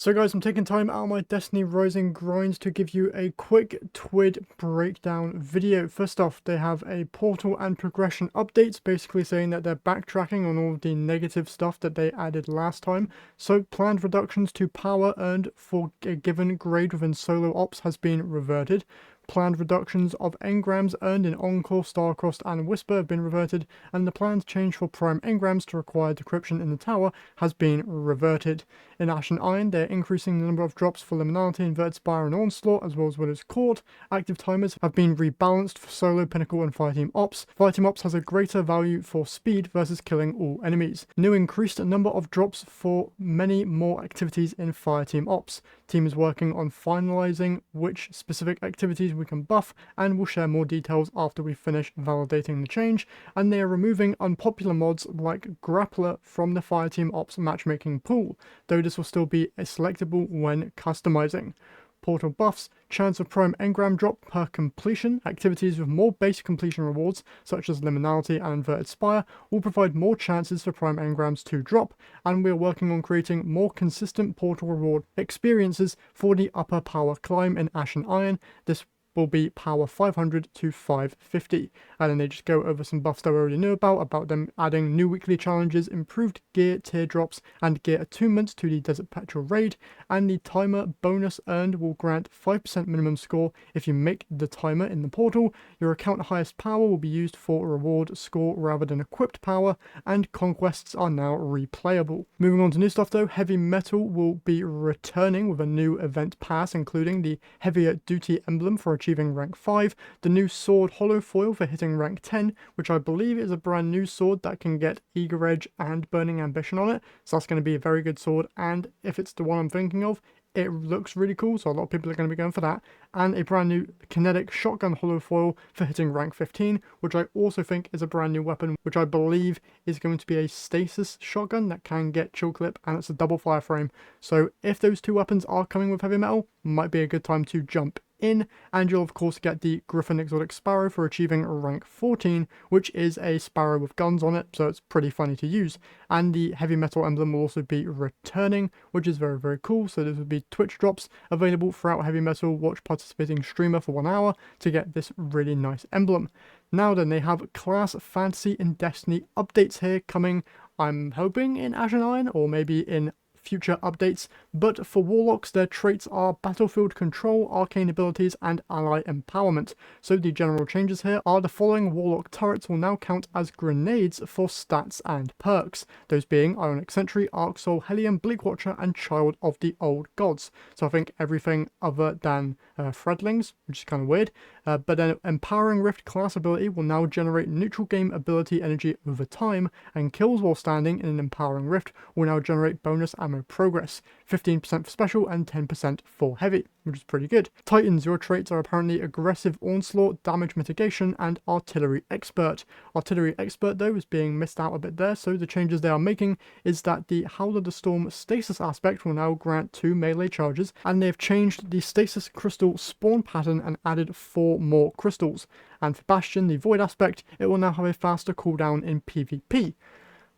So guys, I'm taking time out of my Destiny Rising grind to give you a quick TWID breakdown video. First off, they have a portal and progression updates, basically saying that they're backtracking on all of the negative stuff that they added last time. So planned reductions to power earned for a given grade within solo ops has been reverted. Planned reductions of engrams earned in Encore, Starcrossed, and Whisper have been reverted, and the planned change for prime engrams to require decryption in the tower has been reverted. In Ash and Iron, they're increasing the number of drops for Liminality, Inverted Spire, and Onslaught, as well as Widow's Court. Active timers have been rebalanced for Solo, Pinnacle, and Fireteam Ops. Fireteam Ops has a greater value for speed versus killing all enemies. New increased number of drops for many more activities in Fireteam Ops. Team is working on finalizing which specific activities we can buff, and we'll share more details after we finish validating the change. And they are removing unpopular mods like Grappler from the Fireteam Ops matchmaking pool, though this will still be selectable when customizing. Portal buffs, chance of prime engram drop per completion. Activities with more base completion rewards, such as Liminality and Inverted Spire, will provide more chances for prime engrams to drop, and we are working on creating more consistent portal reward experiences for the upper power climb in Ash and Iron. This will be power 500 to 550, and then they just go over some buffs that we already knew about them adding new weekly challenges, improved gear teardrops, and gear attunements to the Desert Petrol raid, and the timer bonus earned will grant 5% minimum score if you make the timer in the portal. Your account highest power will be used for reward score rather than equipped power, and conquests are now replayable. Moving on to new stuff though, heavy metal will be returning with a new event pass, including the heavier duty emblem for achieving rank 5, the new sword hollow foil for hitting rank 10, which I believe is a brand new sword that can get Eager Edge and Burning Ambition on it, so that's going to be a very good sword, and if it's the one I'm thinking of, it looks really cool, so a lot of people are going to be going for that. And a brand new kinetic shotgun hollow foil for hitting rank 15, which I also think is a brand new weapon, which I believe is going to be a stasis shotgun that can get chill clip, and it's a double fire frame. So if those two weapons are coming with heavy metal, might be a good time to jump in. And you'll of course get the Griffin Exotic Sparrow for achieving rank 14, which is a sparrow with guns on it, so it's pretty funny to use. And the heavy metal emblem will also be returning, which is very, very cool. So this will be Twitch drops available throughout heavy metal. Watch participating streamer for 1 hour to get this really nice emblem. Now then, they have class, fantasy, and destiny updates here coming, I'm hoping in Ash and Iron, or maybe in future updates, but for Warlocks their traits are Battlefield Control, Arcane Abilities, and Ally Empowerment. So the general changes here are the following: Warlock turrets will now count as grenades for stats and perks, those being Ionic Sentry, Arc Soul, Hellion, Bleak Watcher, and Child of the Old Gods. So I think everything other than Threadlings, which is kind of weird. But then Empowering Rift class ability will now generate neutral game ability energy over time, and kills while standing in an Empowering Rift will now generate bonus ammo progress, 15% for special and 10% for heavy, which is pretty good. Titans, your traits are apparently Aggressive Onslaught, Damage Mitigation, and Artillery Expert. Artillery Expert though is being missed out a bit there, so the changes they are making is that the Howl of the Storm stasis aspect will now grant 2 melee charges, and they've changed the stasis crystal spawn pattern and added 4 more crystals. And for Bastion, the Void aspect, it will now have a faster cooldown in PvP.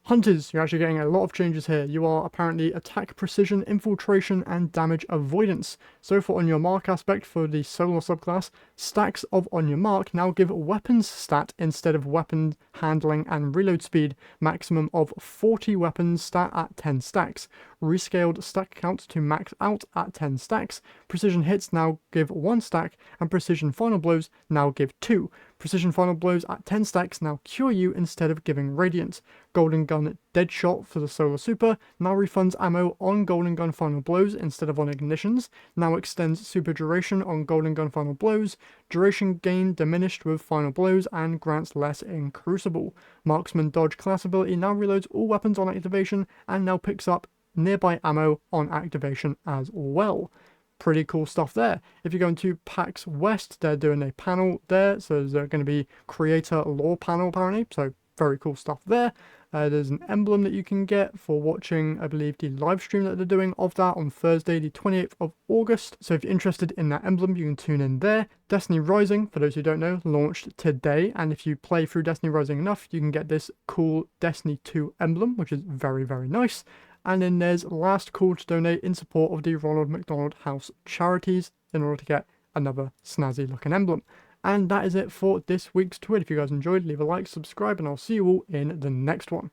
Hunters, you're actually getting a lot of changes here. You are apparently attack precision, infiltration, and damage avoidance. So for On Your Mark aspect for the solo subclass, stacks of On Your Mark now give weapons stat instead of weapon handling and reload speed, maximum of 40 weapons stat at 10 stacks. Rescaled stack count to max out at 10 stacks. Precision hits now give 1 stack, and precision final blows now give 2. Precision final blows at 10 stacks now cure you instead of giving radiant. Golden Gun Deadshot for the Solar Super now refunds ammo on Golden Gun final blows instead of on ignitions, now extends super duration on Golden Gun final blows, duration gain diminished with final blows, and grants less in Crucible. Marksman Dodge class ability now reloads all weapons on activation and now picks up nearby ammo on activation as well. Pretty cool stuff there. If you go into PAX West, they're doing a panel there, so there's going to be creator lore panel apparently, so very cool stuff there. There's an emblem that you can get for watching, I believe, the live stream that they're doing of that on Thursday, the 28th of August. So if you're interested in that emblem, you can tune in there. Destiny Rising, for those who don't know, launched today. And if you play through Destiny Rising enough, you can get this cool Destiny 2 emblem, which is very, very nice. And then there's last call to donate in support of the Ronald McDonald House charities in order to get another snazzy looking emblem. And that is it for this week's TWID. If you guys enjoyed, leave a like, subscribe, and I'll see you all in the next one.